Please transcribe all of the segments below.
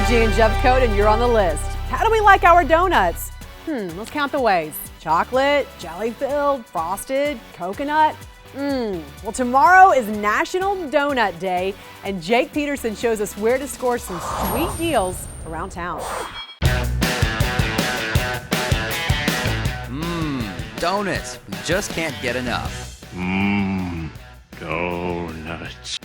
I'm Jean Jeffcoat, and you're on the list. How do we like our donuts? Let's count the ways. Chocolate, jelly-filled, frosted, coconut. Well, tomorrow is National Donut Day, and Jake Peterson shows us where to score some sweet deals around town. Donuts. We just can't get enough. Donuts.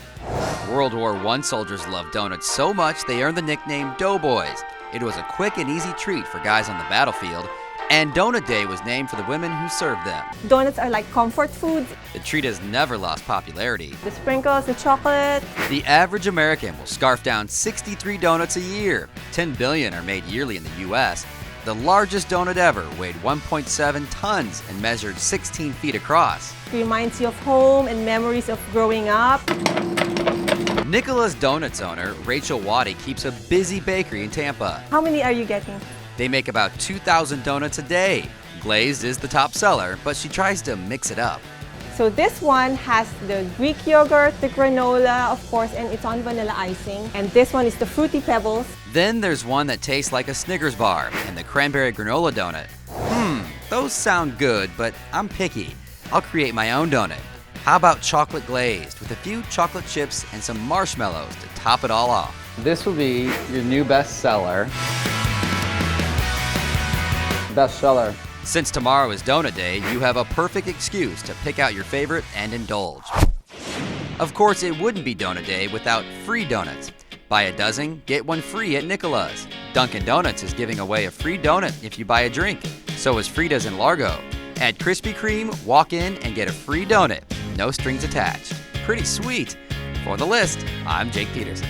World War I soldiers loved donuts so much they earned the nickname Doughboys. It was a quick and easy treat for guys on the battlefield, and Donut Day was named for the women who served them. Donuts are like comfort foods. The treat has never lost popularity. The sprinkles, the chocolate. The average American will scarf down 63 donuts a year. 10 billion are made yearly in the U.S. The largest donut ever weighed 1.7 tons and measured 16 feet across. It reminds you of home and memories of growing up. Nicola's Donuts owner, Rachel Waddy, keeps a busy bakery in Tampa. How many are you getting? They make about 2,000 donuts a day. Glazed is the top seller, but she tries to mix it up. So this one has the Greek yogurt, the granola, of course, and it's on vanilla icing. And this one is the Fruity Pebbles. Then there's one that tastes like a Snickers bar and the cranberry granola donut. Those sound good, but I'm picky. I'll create my own donut. How about chocolate glazed with a few chocolate chips and some marshmallows to top it all off? This will be your new bestseller. Bestseller. Since tomorrow is Donut Day, you have a perfect excuse to pick out your favorite and indulge. Of course, it wouldn't be Donut Day without free donuts. Buy a dozen, get one free at Nicola's. Dunkin' Donuts is giving away a free donut if you buy a drink. So is Frida's in Largo. Add Krispy Kreme, walk in, and get a free donut. No strings attached. Pretty sweet. For the list, I'm Jake Peterson.